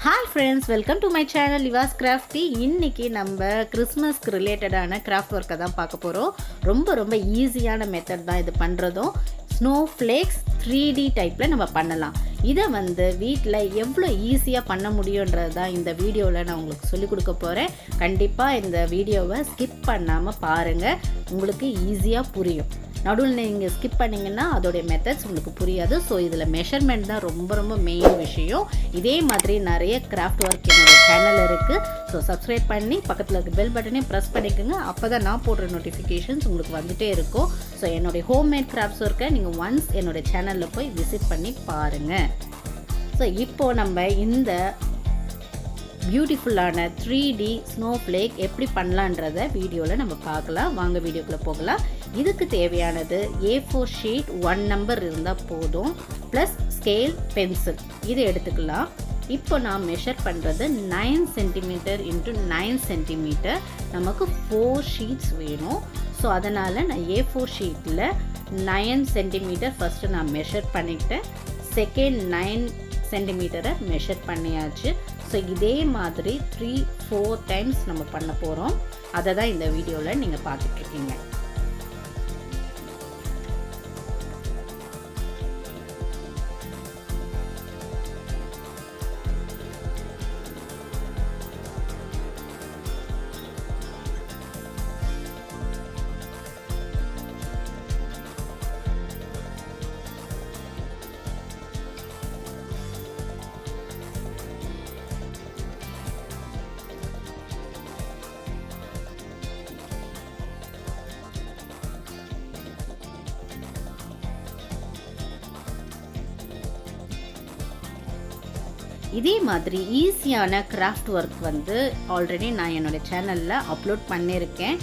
Hi friends, welcome to my channel YUVA'S CRAFTY. இன்னைக்கு நம்ம கிறிஸ்மஸ்க்கு ரிலேட்டடான கிராஃப்ட் ஒர்க்கை தான் பார்க்க போகிறோம். ரொம்ப ஈஸியான மெத்தட் தான் இது பண்ணுறதும். SnowFlakes 3D டைப்பில் நம்ம பண்ணலாம். இதை வீட்டில் எவ்வளோ ஈஸியாக பண்ண முடியுன்றது தான் இந்த வீடியோவில் நான் உங்களுக்கு சொல்லிக் கொடுக்க போகிறேன். கண்டிப்பாக இந்த வீடியோவை ஸ்கிப் பண்ணாமல் பாருங்கள், உங்களுக்கு ஈஸியாக புரியும். நடுவில் நீங்கள் ஸ்கிப் பண்ணிங்கன்னா அதோடைய மெத்தட்ஸ் உங்களுக்கு புரியாது. ஸோ இதில் மெஷர்மெண்ட் தான் ரொம்ப மெயின் விஷயம். இதே மாதிரி நிறைய கிராஃப்ட் ஒர்க் என்னோடய சேனல் இருக்குது. ஸோ சப்ஸ்கிரைப் பண்ணி பக்கத்தில் இருக்க பெல் பட்டனையும் ப்ரெஸ் பண்ணிக்கோங்க. அப்போ தான் நான் போடுற நோட்டிஃபிகேஷன்ஸ் உங்களுக்கு வந்துகிட்டே இருக்கும். ஸோ என்னுடைய ஹோம்மேட் கிராஃப்ட்ஸ் ஒர்க்கை நீங்கள் ஒன்ஸ் என்னோடய சேனலில் போய் விசிட் பண்ணி பாருங்கள். ஸோ இப்போது நம்ம இந்த பியூட்டிஃபுல்லான 3D ஸ்னோஃப்ளேக் எப்படி பண்ணலான்றத வீடியோவில் நம்ம பார்க்கலாம். வாங்க வீடியோக்குள்ளே போகலாம். இதுக்கு தேவையானது A4 ஷீட் 1 நம்பர் இருந்தால் போதும், ப்ளஸ் ஸ்கேல் பென்சில் இது எடுத்துக்கலாம். இப்போ நான் மெஷர் பண்ணுறது 9 சென்டிமீட்டர் இன்ட்டு 9 சென்டிமீட்டர். நமக்கு 4 ஷீட்ஸ் வேணும். ஸோ அதனால் நான் A4 ஷீட்டில் 9 சென்டிமீட்டர் ஃபஸ்ட்டு நான் மெஷர் பண்ணிக்கிட்டேன். செகண்ட் 9 சென்டிமீட்டரை மெஷர் பண்ணியாச்சு. ஸோ இதே மாதிரி 3-4 டைம்ஸ் நம்ம பண்ண போகிறோம். அதை தான் இந்த வீடியோவில் நீங்கள் பார்த்துட்ருக்கீங்க. இதே மாதிரி ஈஸியான கிராஃப்ட் ஒர்க் ஆல்ரெடி நான் என்னோடய சேனலில் அப்லோட் பண்ணியிருக்கேன்.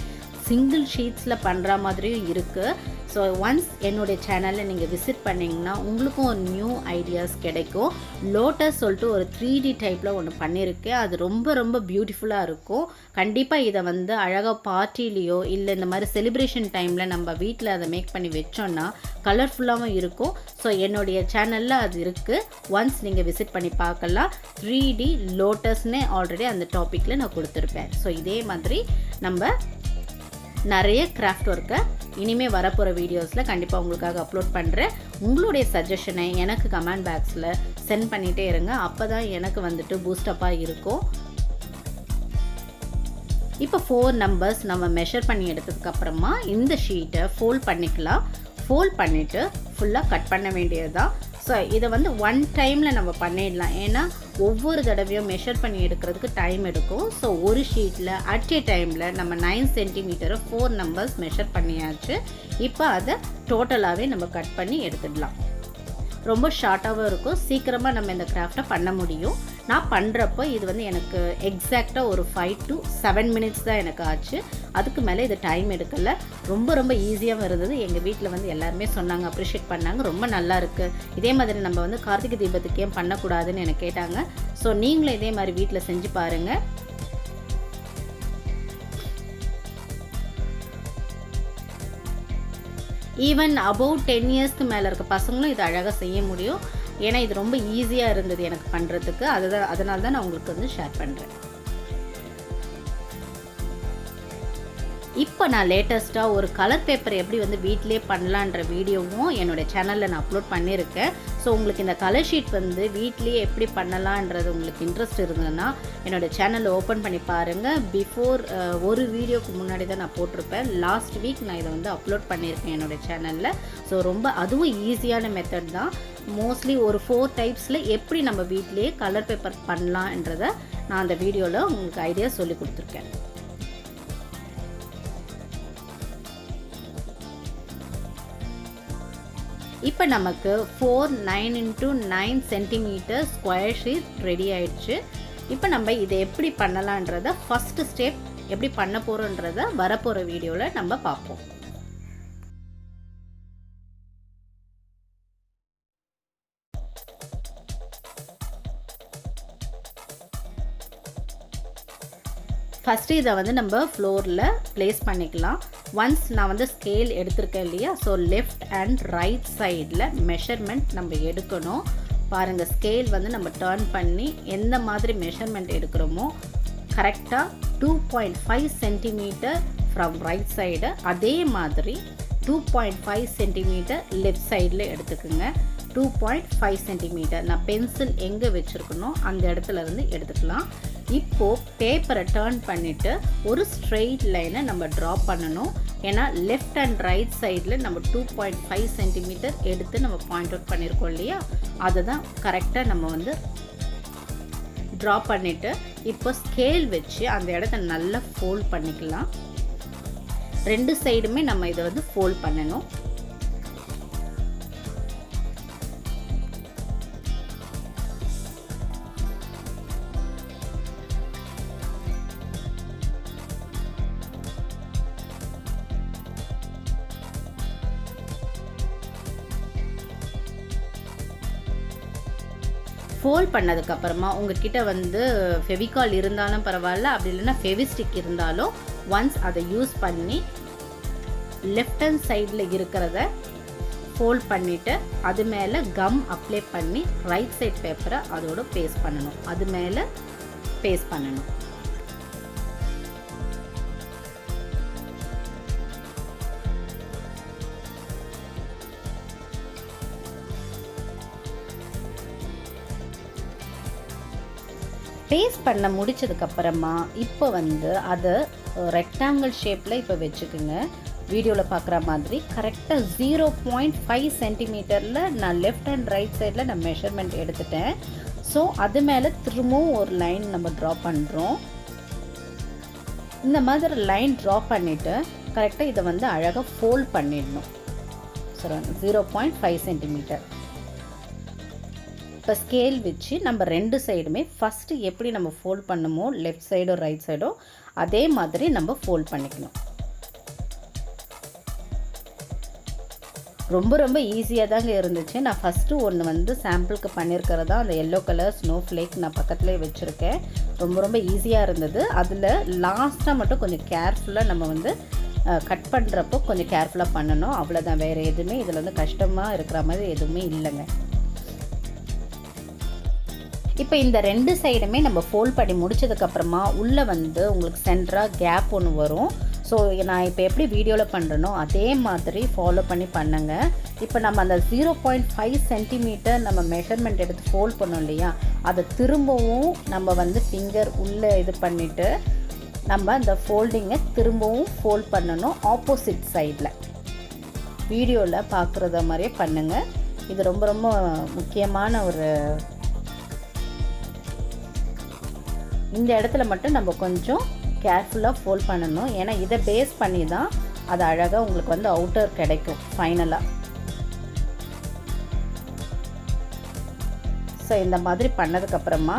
சிங்கிள் ஷீட்ஸில் பண்ணுற மாதிரியும் இருக்குது. ஸோ ஒன்ஸ் என்னுடைய சேனலில் நீங்கள் விசிட் பண்ணிங்கன்னா உங்களுக்கும் ஒரு நியூ ஐடியாஸ் கிடைக்கும். லோட்டஸ் சொல்லிட்டு ஒரு 3D டைப்பில் ஒன்று பண்ணியிருக்கேன். அது ரொம்ப பியூட்டிஃபுல்லாக இருக்கும். கண்டிப்பாக இதை அழகாக பார்ட்டிலேயோ இல்லை இந்த மாதிரி செலிப்ரேஷன் டைமில் நம்ம வீட்டில் அதை மேக் பண்ணி வச்சோன்னா கலர்ஃபுல்லாகவும் இருக்கும். ஸோ என்னுடைய சேனலில் அது இருக்குது. ஒன்ஸ் நீங்கள் விசிட் பண்ணி பார்க்கலாம். 3D லோட்டஸ்னே ஆல்ரெடி அந்த டாப்பிக்கில் நான் கொடுத்துருப்பேன். ஸோ இதே மாதிரி நம்ம நிறைய கிராஃப்ட் ஒர்க்கை இனிமேல் வரப்போகிற வீடியோஸில் கண்டிப்பாக உங்களுக்காக அப்லோட் பண்ணுறேன். உங்களுடைய சஜஷனை எனக்கு கமெண்ட் பாக்ஸில் சென்ட் பண்ணிகிட்டே இருங்க. அப்போ தான் எனக்கு பூஸ்டப்பாக இருக்கும். இப்போ 4 நம்பர்ஸ் நம்ம மெஷர் பண்ணி எடுத்ததுக்கப்புறமா இந்த ஷீட்டை ஃபோல்ட் பண்ணிக்கலாம். ஃபோல்ட் பண்ணிவிட்டு ஃபுல்லாக கட் பண்ண வேண்டியது தான். ஸோ இதை 1 டைமில் நம்ம பண்ணிடலாம். ஏன்னா ஒவ்வொரு தடவையும் மெஷர் பண்ணி எடுக்கிறதுக்கு டைம் எடுக்கும். ஸோ ஒரு ஷீட்டில் அட் ஏ டைமில் நம்ம 9 சென்டிமீட்டரை 4 நம்பர்ஸ் மெஷர் பண்ணியாச்சு. இப்போ அதை டோட்டலாகவே நம்ம கட் பண்ணி எடுத்துடலாம். ரொம்ப ஷார்ட்டாகவும் இருக்கும். சீக்கிரமாக நம்ம இந்த கிராஃப்டை பண்ண முடியும். நான் பண்ணுறப்போ இது எனக்கு எக்ஸாக்டாக ஒரு 5 to 7 மினிட்ஸ் தான் எனக்கு ஆச்சு. அதுக்கு மேலே இது டைம் எடுக்கலை. ரொம்ப ஈஸியாக இருந்தது. எங்கள் வீட்டில் எல்லாருமே சொன்னாங்க, அப்ரிஷியேட் பண்ணாங்க, ரொம்ப நல்லா இருக்குது. இதே மாதிரி நம்ம கார்த்திகை தீபத்துக்கு ஏன் பண்ணக்கூடாதுன்னு எனக்கு கேட்டாங்க. ஸோ நீங்களும் இதே மாதிரி வீட்டில் செஞ்சு பாருங்கள். ஈவன் அபவுட் 10 இயர்ஸ்க்கு மேலே இருக்க பசங்களும் இது அழகாக செய்ய முடியும். ஏன்னா இது ரொம்ப ஈஸியாக இருந்தது எனக்கு பண்ணுறதுக்கு. அதனால தான் நான் உங்களுக்கு ஷேர் பண்ணுறேன். இப்போ நான் லேட்டஸ்ட்டாக ஒரு கலர் பேப்பர் எப்படி வீட்டிலே பண்ணலான்ற வீடியோவும் என்னோடய சேனலில் நான் அப்லோட் பண்ணியிருக்கேன். ஸோ உங்களுக்கு இந்த கலர் ஷீட் வீட்லேயே எப்படி பண்ணலான்றது உங்களுக்கு இன்ட்ரெஸ்ட் இருந்ததுன்னா என்னோடய சேனலை ஓப்பன் பண்ணி பாருங்கள். பிஃபோர் ஒரு வீடியோக்கு முன்னாடி தான் நான் போட்டிருப்பேன். லாஸ்ட் வீக் நான் இதை அப்லோட் பண்ணியிருக்கேன் என்னோடய சேனலில். ஸோ அதுவும் ஈஸியான மெத்தட் தான். மோஸ்ட்லி ஒரு 4 டைப்ஸில் எப்படி நம்ம வீட்லேயே கலர் பேப்பர் பண்ணலான்றதை நான் அந்த வீடியோவில் உங்களுக்கு ஐடியா சொல்லி கொடுத்துருக்கேன். இப்போ நமக்கு 4 9 into 9 centimetre square sheet ready ஆயிடுச்சு. இப்போ நம்ம இதை எப்படி பண்ணலான்றத ஃபஸ்ட்டு ஸ்டெப் எப்படி பண்ண போகிறோன்றத வரப்போகிற வீடியோவில் நம்ம பார்ப்போம். ஃபஸ்ட்டு இதை நம்ம ஃப்ளோரில் ப்ளேஸ் பண்ணிக்கலாம். ஒன்ஸ் நான் ஸ்கேல் எடுத்திருக்கேன் இல்லையா, ஸோ லெஃப்ட் அண்ட் ரைட் சைடில் மெஷர்மெண்ட் நம்ம எடுக்கணும். பாருங்கள், ஸ்கேல் வந்து நம்ம டர்ன் பண்ணி எந்த மாதிரி மெஷர்மெண்ட் எடுக்கிறோமோ கரெக்டாக 2.5 சென்டிமீட்டர் ஃப்ரம் ரைட் சைடு, அதே மாதிரி 2.5 சென்டிமீட்டர் லெஃப்ட் சைடில் எடுத்துக்குங்க. 2.5 சென்டிமீட்டர் நான் பென்சில் எங்கே வச்சுருக்கணும் அந்த இடத்துல இருந்து எடுத்துக்கலாம். இப்போது பேப்பரை டர்ன் பண்ணிவிட்டு ஒரு ஸ்ட்ரெயிட் லைனை நம்ம ட்ரா பண்ணணும். ஏன்னா லெஃப்ட் அண்ட் ரைட் சைடில் நம்ம 2.5 சென்டிமீட்டர் எடுத்து நம்ம பாயிண்ட் அவுட் பண்ணியிருக்கோம் இல்லையா, அதை தான் கரெக்டாக நம்ம வந்து ட்ரா பண்ணிவிட்டு இப்போ ஸ்கேல் வச்சு அந்த இடத்த நல்லா ஃபோல்ட் பண்ணிக்கலாம். 2 சைடுமே நம்ம இதை வந்து ஃபோல்ட் பண்ணணும். ஃபோல்ட் பண்ணதுக்கப்புறமா உங்ககிட்ட வந்து ஃபெவிகால் இருந்தாலும் பரவாயில்ல, அப்படி இல்லைன்னா ஃபெவிஸ்டிக் இருந்தாலும் ஒன்ஸ் அதை யூஸ் பண்ணி லெஃப்ட் ஹேண்ட் சைடில் இருக்கிறத ஃபோல்ட் பண்ணிவிட்டு அது மேலே கம் அப்ளை பண்ணி ரைட் சைட் பேப்பரை அதோட பேஸ்ட் பண்ணணும். அது மேலே பேஸ்ட் பண்ணணும். பேஸ்ட் பண்ண முடிச்சதுக்கப்புறமா இப்போ வந்து அதை ரெக்டாங்கிள் ஷேப்பில் இப்போ வச்சுக்குங்க. வீடியோவில் பார்க்குற மாதிரி கரெக்டாக 0.5 சென்டிமீட்டரில் நான் லெஃப்ட் அண்ட் ரைட் சைடில் நான் மெஷர்மெண்ட் எடுத்துட்டேன். ஸோ அது மேலே திரும்பவும் ஒரு லைன் நம்ம ட்ரா பண்ணுறோம். இந்த மாதிரி லைன் ட்ரா பண்ணிவிட்டு கரெக்டாக இதை வந்து அழகாக ஃபோல்ட் பண்ணிடணும். So 0.5 centimetre. இப்போ ஸ்கேல் வச்சு நம்ம 2 சைடுமே ஃபஸ்ட்டு எப்படி நம்ம ஃபோல்ட் பண்ணுமோ லெஃப்ட் சைடோ ரைட் சைடோ அதே மாதிரி நம்ம ஃபோல்ட் பண்ணிக்கணும். ரொம்ப ரொம்ப ஈஸியாக தாங்க இருந்துச்சு. நான் ஃபஸ்ட்டு ஒன்று வந்து சாம்பிளுக்கு பண்ணியிருக்கிறதா அந்த எல்லோ கலர் ஸ்னோஃப்ளேக் நான் பக்கத்துலேயே வச்சுருக்கேன். ரொம்ப ரொம்ப ஈஸியாக இருந்தது. அதில் லாஸ்ட்டாக மட்டும் கொஞ்சம் கேர்ஃபுல்லாக நம்ம வந்து கட் பண்ணுறப்போ கொஞ்சம் கேர்ஃபுல்லாக பண்ணணும். அவ்வளோதான், வேறு எதுவுமே இதில் வந்து கஷ்டமாக இருக்கிற மாதிரி எதுவுமே இல்லைங்க. இப்போ இந்த 2 சைடுமே நம்ம ஃபோல்ட் பண்ணி முடிச்சதுக்கப்புறமா உள்ளே வந்து உங்களுக்கு சென்டராக கேப் ஒன்று வரும். ஸோ நான் இப்போ எப்படி வீடியோவில் பண்ணுறனோ அதே மாதிரி ஃபாலோ பண்ணி பண்ணுங்க. இப்போ நம்ம அந்த 0.5 சென்டிமீட்டர் நம்ம மெஷர்மெண்ட் எடுத்து ஃபோல்ட் பண்ணோம் இல்லையா, அதை திரும்பவும் நம்ம வந்து ஃபிங்கர் உள்ளே இது பண்ணிவிட்டு நம்ம அந்த ஃபோல்டிங்கை திரும்பவும் ஃபோல்ட் பண்ணணும் ஆப்போசிட் சைடில். வீடியோவில் பார்க்குறத மாதிரியே பண்ணுங்கள். இது ரொம்ப ரொம்ப முக்கியமான ஒரு இந்த இடத்துல மட்டும் நம்ம கொஞ்சம் கேர்ஃபுல்லாக ஃபோல்ட் பண்ணணும். ஏன்னா இதை பேஸ் பண்ணி தான் அது அழகாக உங்களுக்கு வந்து அவுட்டர் கிடைக்கும் ஃபைனலாக. ஸோ இந்த மாதிரி பண்ணதுக்கப்புறமா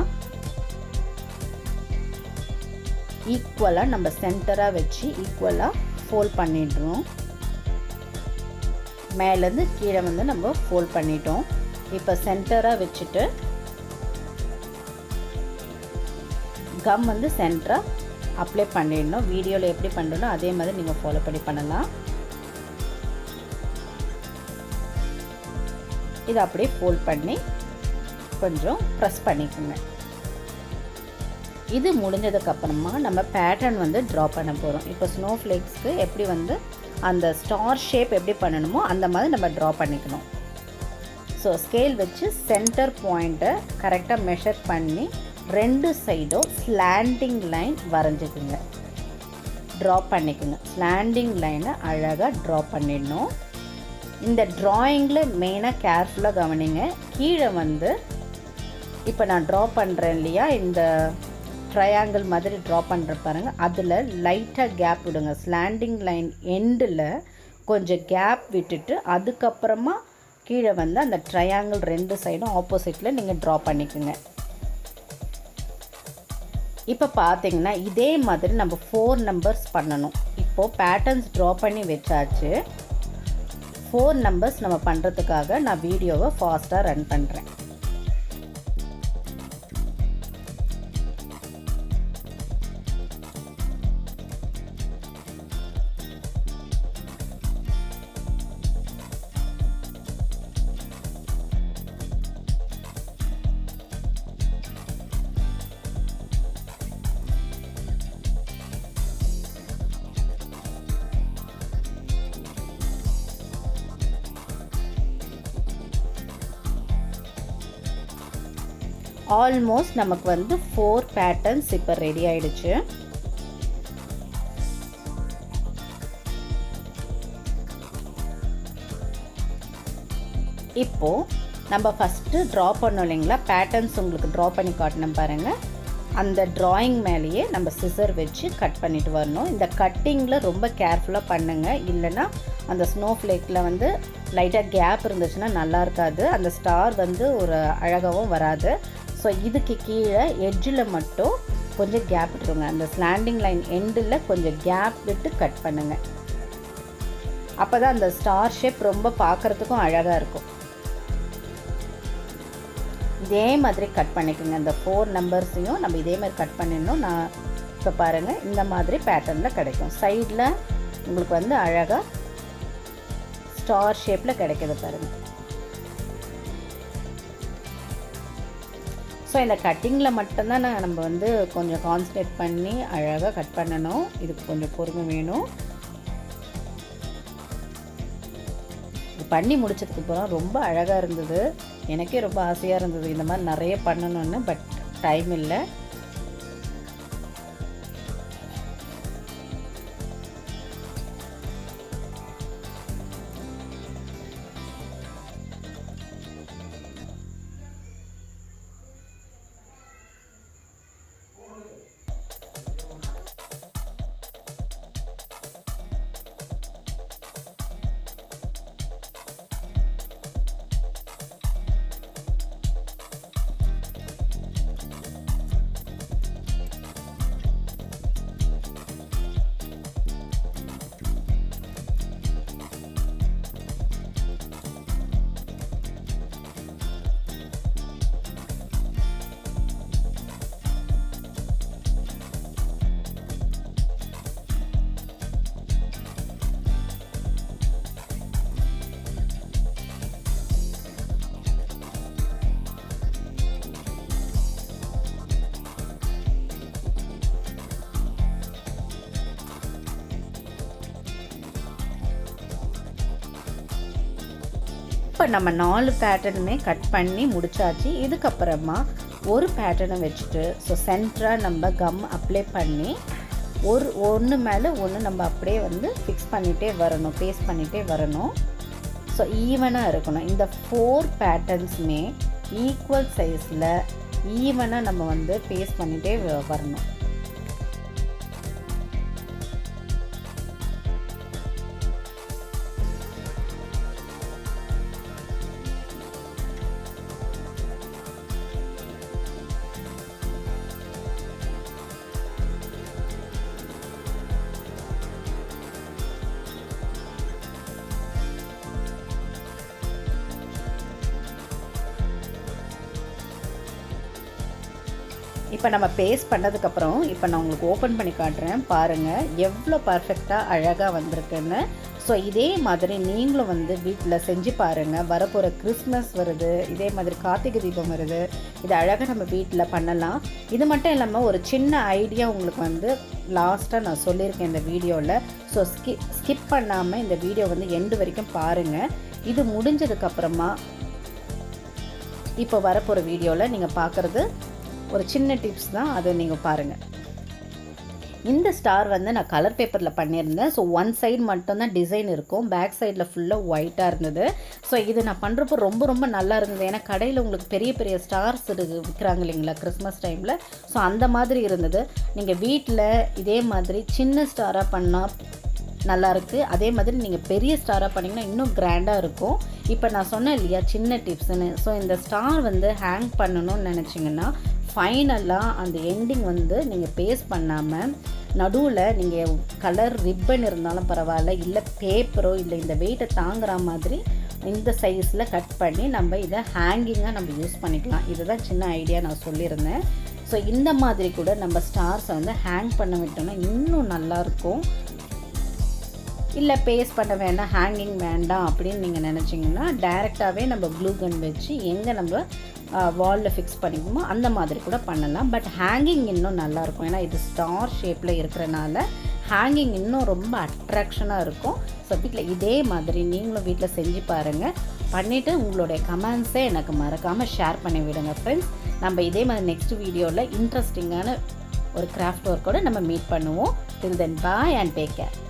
ஈக்குவலாக நம்ம சென்டராக வச்சு ஈக்குவலாக ஃபோல்ட் பண்ணிடுறோம். மேலேருந்து கீழே வந்து நம்ம ஃபோல்ட் பண்ணிட்டோம். இப்போ சென்டராக வச்சுட்டு கம் வந்து சென்டராக அப்ளை பண்ணிடணும். வீடியோவில் எப்படி பண்ணுறோம் அதே மாதிரி நீங்கள் ஃபாலோ பண்ணி பண்ணலாம். இதை அப்படியே ஃபோல்ட் பண்ணி கொஞ்சம் ப்ரெஸ் பண்ணிக்கோங்க. இது முடிஞ்சதுக்கப்புறமா நம்ம பேட்டர்ன் வந்து ட்ரா பண்ண போகிறோம். இப்போ ஸ்னோஃப்ளேக்ஸ்க்கு எப்படி வந்து அந்த ஸ்டார் ஷேப் எப்படி பண்ணணுமோ அந்த மாதிரி நம்ம ட்ரா பண்ணிக்கணும். ஸோ ஸ்கேல் வச்சு சென்டர் பாயிண்ட்டை கரெக்டாக மெஷர் பண்ணி 2 சைடும் ஸ்லாண்டிங் லைன் வரைஞ்சிக்குங்க, ட்ரா பண்ணிக்கோங்க. ஸ்லாண்டிங் லைனை அழகாக ட்ரா பண்ணிடணும். இந்த ட்ராயிங்கில் மெயினாக கேர்ஃபுல்லாக கவனிங்க. கீழே வந்து இப்போ நான் ட்ரா பண்ணுறேன் இல்லையா, இந்த ட்ரையாங்கிள் மாதிரி ட்ரா பண்ணுற பாருங்கள், அதில் லைட்டாக கேப் விடுங்க. ஸ்லாண்டிங் லைன் எண்டில் கொஞ்சம் கேப் விட்டுட்டு அதுக்கப்புறமா கீழே வந்து அந்த ட்ரையாங்கிள் 2 சைடும் ஆப்போசிட்டில் நீங்கள் ட்ரா பண்ணிக்கோங்க. இப்போ பார்த்தீங்கன்னா இதே மாதிரி நம்ம 4 நம்பர்ஸ் பண்ணணும். இப்போது பேட்டர்ன்ஸ் ட்ரா பண்ணி வச்சாச்சு. 4 நம்பர்ஸ் நம்ம பண்ணுறதுக்காக நான் வீடியோவை ஃபாஸ்ட்டாக ரன் பண்ணுறேன். ஆல்மோஸ்ட் நமக்கு வந்து 4 பேட்டர்ன்ஸ் இப்போ ரெடி ஆயிடுச்சு. இப்போது நம்ம ஃபஸ்ட்டு ட்ரா பண்ணோம் இல்லைங்களா, பேட்டர்ன்ஸ் உங்களுக்கு ட்ரா பண்ணி காட்டணும் பாருங்கள். அந்த ட்ராயிங் மேலேயே நம்ம சிசர் வச்சு கட் பண்ணிட்டு வரணும். இந்த கட்டிங்கில் ரொம்ப கேர்ஃபுல்லாக பண்ணுங்கள், இல்லைன்னா அந்த ஸ்னோஃப்ளேக்கில் வந்து லைட்டாக கேப் இருந்துச்சுன்னா நல்லா இருக்காது, அந்த ஸ்டார் வந்து ஒரு அழகாகவும் வராது. ஸோ இதுக்கு கீழே எட்ஜில் மட்டும் கொஞ்சம் கேப் விட்டுருங்க. அந்த ஸ்லாண்டிங் லைன் எண்டில் கொஞ்சம் கேப் விட்டு கட் பண்ணுங்கள். அப்போ தான் அந்த ஸ்டார் ஷேப் ரொம்ப பார்க்குறதுக்கும் அழகாக இருக்கும். இதே மாதிரி கட் பண்ணிக்கோங்க. இந்த 4 நம்பர்ஸையும் நம்ம இதே மாதிரி கட் பண்ணிடணும். நான் இப்போ பாருங்கள் இந்த மாதிரி பேட்டர்னில் கிடைக்கும். சைடில் உங்களுக்கு வந்து அழகாக ஸ்டார் ஷேப்பில் கிடைக்கிது பாருங்கள். ஸோ இந்த கட்டிங்கில் மட்டும்தான் நம்ம வந்து கொஞ்சம் கான்சன்ட்ரேட் பண்ணி அழகாக கட் பண்ணணும். இதுக்கு கொஞ்சம் பொறுமை வேணும். இது பண்ணி முடிச்சதுக்கப்புறம் ரொம்ப அழகாக இருந்தது. எனக்கே ரொம்ப ஆசையாக இருந்தது இந்த மாதிரி நிறைய பண்ணணும்னு, பட் டைம் இல்லை. இப்போ நம்ம 4 பேட்டர்னுமே கட் பண்ணி முடிச்சாச்சு. இதுக்கப்புறமா ஒரு பேட்டர்னை வச்சுட்டு ஸோ சென்டராக நம்ம கம் அப்ளை பண்ணி ஒன்று மேலே ஒன்று நம்ம அப்படியே வந்து ஃபிக்ஸ் பண்ணிகிட்டே வரணும், பேஸ்ட் பண்ணிகிட்டே வரணும். ஸோ ஈவனாக இருக்கணும். இந்த 4 பேட்டர்ன்ஸுமே ஈக்குவல் சைஸில் ஈவனாக நம்ம வந்து பேஸ்ட் பண்ணிகிட்டே வரணும். இப்போ நம்ம பேஸ்ட் பண்ணதுக்கப்புறம் இப்போ நான் உங்களுக்கு ஓப்பன் பண்ணி காட்டுறேன் பாருங்கள் எவ்வளோ பர்ஃபெக்டாக அழகாக வந்திருக்குன்னு. ஸோ இதே மாதிரி நீங்களும் வந்து வீட்டில் செஞ்சு பாருங்கள். வரப்போகிற கிறிஸ்மஸ் வருது, இதே மாதிரி கார்த்திகை தீபம் வருது, இது அழகாக நம்ம வீட்டில் பண்ணலாம். இது மட்டும் இல்லாமல் ஒரு சின்ன ஐடியா உங்களுக்கு வந்து லாஸ்ட்டாக நான் சொல்லியிருக்கேன் இந்த வீடியோவில். ஸோ ஸ்கிப் பண்ணாமல் இந்த வீடியோ வந்து எண்டு வரைக்கும் பாருங்கள். இது முடிஞ்சதுக்கப்புறமா இப்போ வரப்போகிற வீடியோவில் நீங்கள் பார்க்குறது ஒரு சின்ன டிப்ஸ் தான், அதை நீங்கள் பாருங்கள். இந்த ஸ்டார் வந்து நான் கலர் பேப்பரில் பண்ணியிருந்தேன். ஸோ ஒன் சைடு மட்டும்தான் டிசைன் இருக்கும், பேக் சைடில் ஃபுல்லாக ஒயிட்டாக இருந்தது. ஸோ இது நான் பண்ணுறப்போ ரொம்ப ரொம்ப நல்லா இருந்தது. ஏன்னா கடையில் உங்களுக்கு பெரிய பெரிய ஸ்டார்ஸ் விற்கிறாங்க இல்லைங்களா கிறிஸ்மஸ் டைமில். ஸோ அந்த மாதிரி இருந்தது. நீங்கள் வீட்டில் இதே மாதிரி சின்ன ஸ்டாராக பண்ணால் நல்லாயிருக்கு. அதே மாதிரி நீங்கள் பெரிய ஸ்டாராக பண்ணிங்கன்னா இன்னும் கிராண்டாக இருக்கும். இப்போ நான் சொன்னேன் இல்லையா சின்ன டிப்ஸ்ன்னு. ஸோ இந்த ஸ்டார் வந்து ஹேங் பண்ணணும்னு நினச்சிங்கன்னா ஃபைனலாக அந்த எண்டிங் வந்து நீங்கள் பேஸ்ட் பண்ணாமல் நடுவில் நீங்கள் கலர் ரிப்பன் இருந்தாலும் பரவாயில்ல, இல்லை பேப்பரோ இல்லை இந்த வெயிட்டை தாங்குகிற மாதிரி இந்த சைஸில் கட் பண்ணி நம்ம இதை ஹேங்கிங்காக நம்ம யூஸ் பண்ணிக்கலாம். இதுதான் சின்ன ஐடியா நான் சொல்லியிருந்தேன். ஸோ இந்த மாதிரி கூட நம்ம ஸ்டார்ஸை வந்து ஹேங் பண்ண விட்டோம்னா இன்னும் நல்லாயிருக்கும். இல்லை பேஸ்ட் பண்ண வேண்டாம், ஹேங்கிங் வேண்டாம் அப்படின்னு நீங்கள் நினச்சிங்கன்னா டைரெக்டாகவே நம்ம க்ளூ கன் வச்சு எங்கே நம்ம வாலில் ஃபிக்ஸ் பண்ணிக்கணுமோ அந்த மாதிரி கூட பண்ணலாம். பட் ஹேங்கிங் இன்னும் நல்லாயிருக்கும். ஏன்னா இது ஸ்டார் ஷேப்பில் இருக்கிறனால ஹேங்கிங் இன்னும் ரொம்ப அட்ராக்ஷனாக இருக்கும். ஸோ வீட்டில் இதே மாதிரி நீங்களும் வீட்டில் செஞ்சு பாருங்கள். பண்ணிவிட்டு உங்களுடைய கமெண்ட்ஸை எனக்கு மறக்காமல் ஷேர் பண்ணி விடுங்க ஃப்ரெண்ட்ஸ். நம்ம இதே மாதிரி நெக்ஸ்ட் வீடியோவில் இன்ட்ரெஸ்டிங்கான ஒரு கிராஃப்ட் ஒர்க்கோடு நம்ம மீட் பண்ணுவோம். Till then, bye and take care.